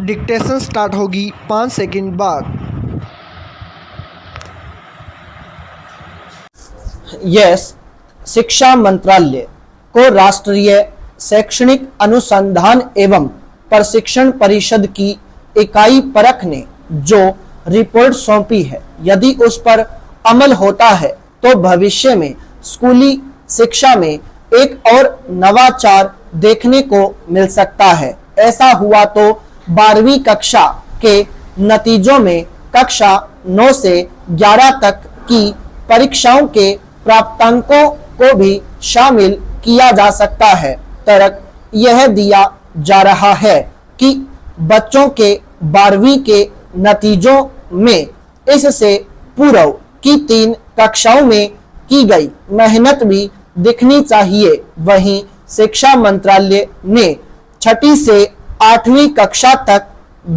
Dictation start होगी 5 second बाद। Yes, शिक्षा मंत्रालय को राष्ट्रीय शैक्षणिक अनुसंधान एवं प्रशिक्षण परिषद की इकाई परख ने जो रिपोर्ट सौंपी है, यदि उस पर अमल होता है तो भविष्य में स्कूली शिक्षा में एक और नवाचार देखने को मिल सकता है। ऐसा हुआ तो 12वीं कक्षा के नतीजों में कक्षा 9 से 11 तक की परीक्षाओं के प्राप्तांकों को भी शामिल किया जा सकता है। तर्क यह दिया जा रहा है कि बच्चों के 12वीं के नतीजों में इससे पूर्व की 3 कक्षाओं में की गई मेहनत भी दिखनी चाहिए। वहीं शिक्षा मंत्रालय ने 6ठी से 8वीं कक्षा तक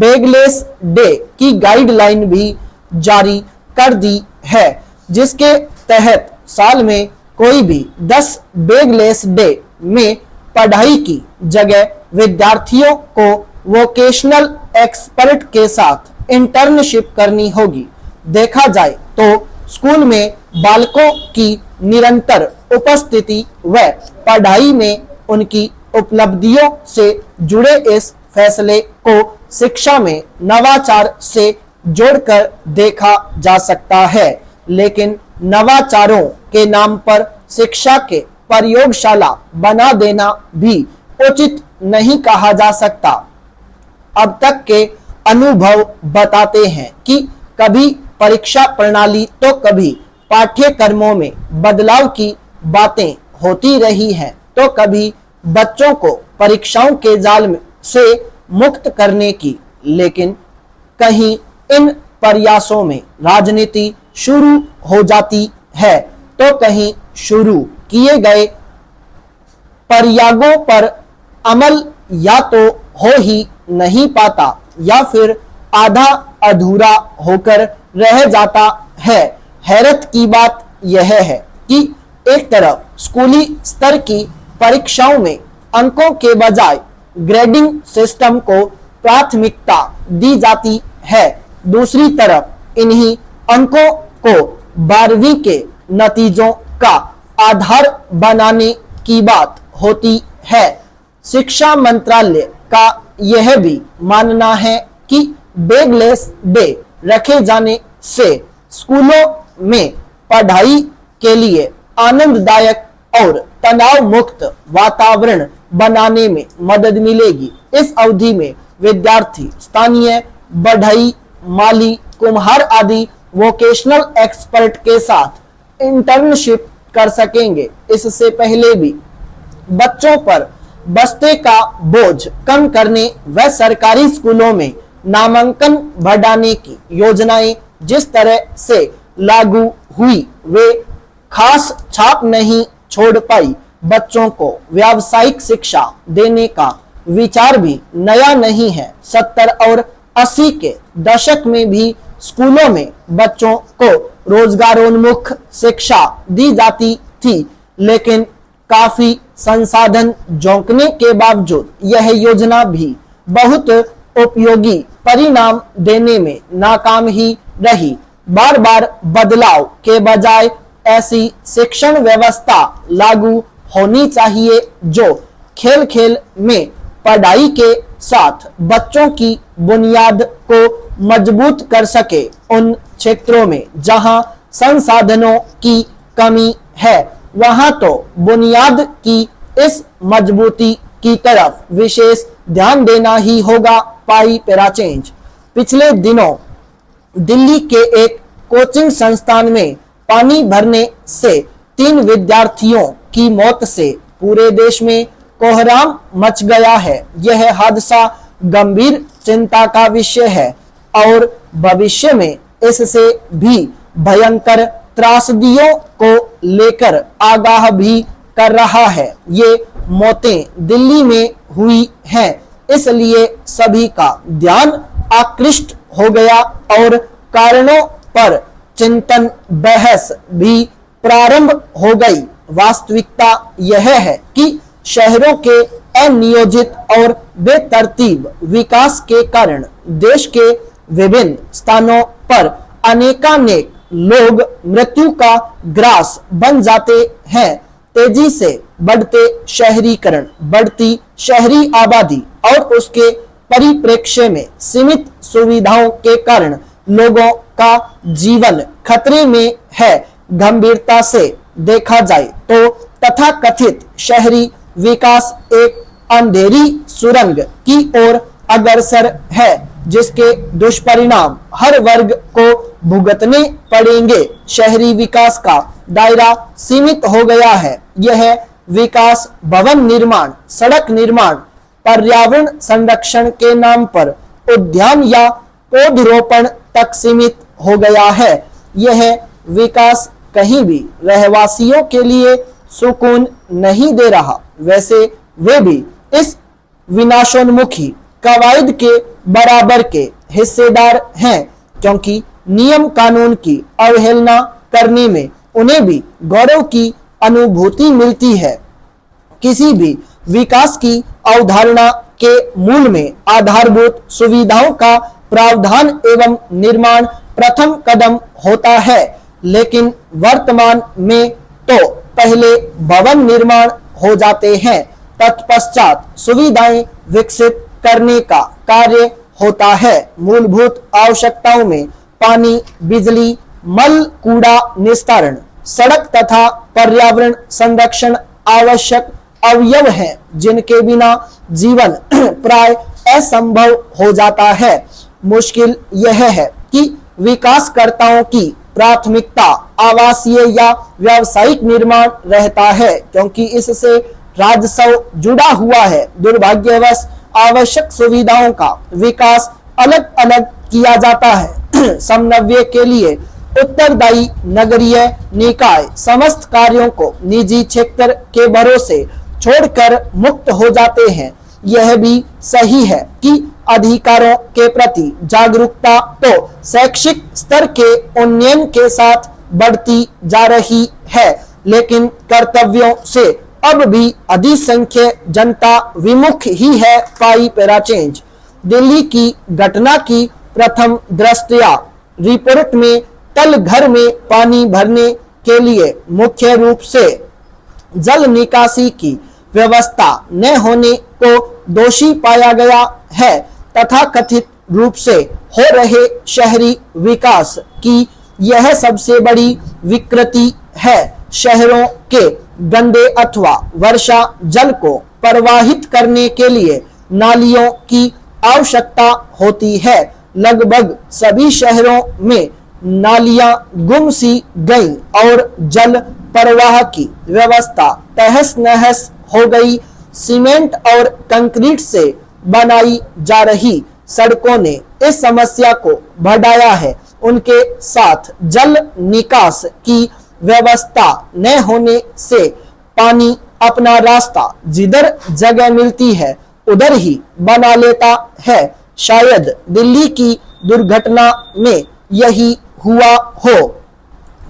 बैगलेस डे की गाइडलाइन भी जारी कर दी है, जिसके तहत साल में कोई भी 10 बैगलेस डे में पढ़ाई की जगह विद्यार्थियों को वोकेशनल एक्सपर्ट के साथ इंटर्नशिप करनी होगी। देखा जाए तो स्कूल में बालकों की निरंतर उपस्थिति व पढ़ाई में उनकी उपलब्धियों से जुड़े इस फैसले को शिक्षा में नवाचार से जोड़कर देखा जा सकता है, लेकिन नवाचारों के नाम पर शिक्षा के प्रयोगशाला बना देना भी उचित नहीं कहा जा सकता। अब तक के अनुभव बताते हैं कि कभी परीक्षा प्रणाली तो कभी पाठ्यक्रमों में बदलाव की बातें होती रही हैं, तो कभी बच्चों को परीक्षाओं के जाल से मुक्त करने की। लेकिन कहीं इन प्रयासों में राजनीति शुरू हो जाती है तो कहीं शुरू किए गए प्रयागों पर अमल या तो हो ही नहीं पाता या फिर आधा अधूरा होकर रह जाता है। हैरत की बात यह है कि एक तरफ स्कूली स्तर की परीक्षाओं में अंकों के बजाय ग्रेडिंग सिस्टम को प्राथमिकता दी जाती है, दूसरी तरफ इन्हीं अंकों को 12वीं के नतीजों का आधार बनाने की बात होती है। शिक्षा मंत्रालय का यह भी मानना है कि बैगलेस डे रखे जाने से स्कूलों में पढ़ाई के लिए आनंददायक और तनाव मुक्त वातावरण बनाने में मदद मिलेगी। इस अवधि में विद्यार्थी स्थानीय बढ़ई, माली, कुम्हार आदि वोकेशनल एक्सपर्ट के साथ इंटर्नशिप कर सकेंगे। इससे पहले भी बच्चों पर बस्ते का बोझ कम करने व सरकारी स्कूलों में नामांकन बढ़ाने की योजनाएं जिस तरह से लागू हुई वे खास छाप नहीं छोड़ पाई। बच्चों को व्यावसायिक शिक्षा देने का विचार भी नया नहीं है। 70 और 80 के दशक में भी स्कूलों में बच्चों को रोजगारोन्मुख शिक्षा दी जाती थी, लेकिन काफी संसाधन जोंकने के बावजूद यह योजना भी बहुत उपयोगी परिणाम देने में नाकाम ही रही। बार बार बदलाव के बजाय ऐसी शिक्षण व्यवस्था लागू होनी चाहिए जो खेल खेल में पढ़ाई के साथ बच्चों की बुनियाद को मजबूत कर सके। उन क्षेत्रों में जहां संसाधनों की कमी है वहां तो बुनियाद की इस मजबूती की तरफ विशेष ध्यान देना ही होगा। पाई पैरा चेंज। पिछले दिनों दिल्ली के एक कोचिंग संस्थान में पानी भरने से 3 विद्यार्थियों की मौत से पूरे देश में कोहराम मच गया है। यह हादसा गंभीर चिंता का विषय है और भविष्य में इससे भी भयंकर त्रासदियों को लेकर आगाह भी कर रहा है। ये मौतें दिल्ली में हुई हैं, इसलिए सभी का ध्यान आकृष्ट हो गया और कारणों पर चिंतन बहस भी प्रारंभ हो गई। वास्तविकता यह है कि शहरों के अनियोजित और बेतरतीब विकास के कारण देश के विभिन्न स्थानों पर अनेकानेक लोग मृत्यु का ग्रास बन जाते हैं। तेजी से बढ़ते शहरीकरण, बढ़ती शहरी आबादी और उसके परिप्रेक्ष्य में सीमित सुविधाओं के कारण लोगों का जीवन खतरे में है। गंभीरता से देखा जाए तो तथाकथित शहरी विकास एक अंधेरी सुरंग की ओर अग्रसर है, जिसके दुष्परिणाम हर वर्ग को भुगतने पड़ेंगे। शहरी विकास का दायरा सीमित हो गया है। यह विकास भवन निर्माण, सड़क निर्माण, पर्यावरण संरक्षण के नाम पर उद्यान या पौधरोपण तक सीमित हो गया है। यह विकास कहीं भी रहवासियों के लिए सुकून नहीं दे रहा। वैसे वे भी इस विनाशोन्मुखी कवायद के बराबर के हिस्सेदार हैं, क्योंकि नियम कानून की अवहेलना करने में उन्हें भी गौरव की अनुभूति मिलती है। किसी भी विकास की अवधारणा के मूल में आधारभूत सुविधाओं का प्रावधान एवं निर्माण प्रथम कदम होता है, लेकिन वर्तमान में तो पहले भवन निर्माण हो जाते हैं, तत्पश्चात सुविधाएं विकसित करने का कार्य होता है। मूलभूत आवश्यकताओं में पानी, बिजली, मल कूड़ा निस्तारण, सड़क तथा पर्यावरण संरक्षण आवश्यक अवयव हैं, जिनके बिना जीवन प्राय असंभव हो जाता है। मुश्किल यह है कि विकासकर्ताओं की प्राथमिकता आवासीय या व्यावसायिक निर्माण रहता है, क्योंकि इससे राजस्व जुड़ा हुआ है। दुर्भाग्यवश आवश्यक सुविधाओं का विकास अलग अलग किया जाता है। समन्वय के लिए उत्तरदायी नगरीय निकाय समस्त कार्यों को निजी क्षेत्र के भरोसे छोड़कर मुक्त हो जाते हैं। यह भी सही है कि अधिकारों के प्रति जागरूकता तो शैक्षिक स्तर के उन्नयन के साथ बढ़ती जा रही है, लेकिन कर्तव्यों से अब भी अधिसंख्यक जनता विमुख ही है। पाई पैरा चेंज। दिल्ली की घटना की प्रथम दृष्टया रिपोर्ट में तल घर में पानी भरने के लिए मुख्य रूप से जल निकासी की व्यवस्था न होने को दोषी पाया गया है। तथा कथित रूप से हो रहे शहरी विकास की यह सबसे बड़ी विकृति है। शहरों के गंदे अथवा वर्षा जल को प्रवाहित करने के लिए नालियों की आवश्यकता होती है। लगभग सभी शहरों में नालियां गुम सी गईं और जल प्रवाह की व्यवस्था तहस नहस हो गई। सीमेंट और कंक्रीट से बनाई जा रही सड़कों ने इस समस्या को बढ़ाया है। उनके साथ जल निकास की व्यवस्था न होने से पानी अपना रास्ता जिधर जगह मिलती है उधर ही बना लेता है। शायद दिल्ली की दुर्घटना में यही हुआ हो।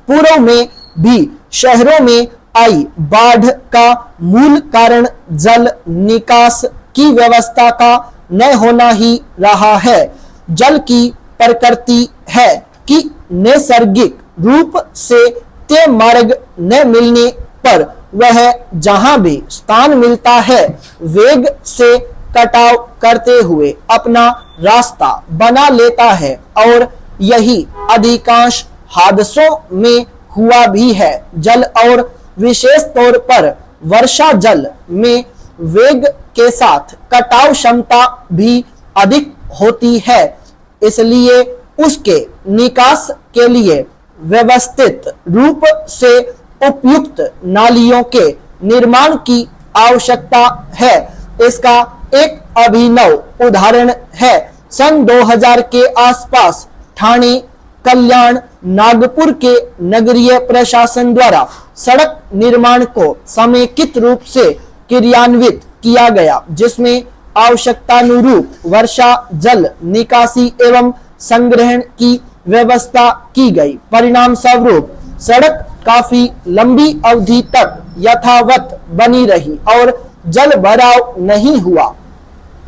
पूर्व में भी शहरों में आई बाढ़ का मूल कारण जल निकास की व्यवस्था का न होना ही रहा है। जल की प्रकृति है कि नैसर्गिक रूप से तय मार्ग न मिलने पर वह जहां भी स्थान मिलता है वेग से कटाव करते हुए अपना रास्ता बना लेता है, और यही अधिकांश हादसों में हुआ भी है। जल और विशेष तौर पर वर्षा जल में वेग के साथ कटाव क्षमता भी अधिक होती है, इसलिए उसके निकास के लिए व्यवस्थित रूप से उपयुक्त नालियों के निर्माण की आवश्यकता है। इसका एक अभिनव उदाहरण है सन 2000 के आसपास ठाणे, कल्याण, नागपुर के नगरीय प्रशासन द्वारा सड़क निर्माण को समेकित रूप से क्रियान्वित किया गया, जिसमें आवश्यकतानुरूप वर्षा जल निकासी एवं संग्रहण की व्यवस्था की गई। परिणाम स्वरूप सड़क काफी लंबी अवधि तक यथावत बनी रही और जल भराव नहीं हुआ।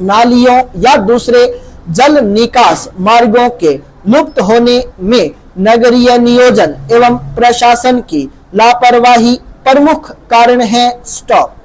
नालियों या दूसरे जल निकास मार्गों के लुप्त होने में नगरीय नियोजन एवं प्रशासन की लापरवाही प्रमुख कारण है। स्टॉप।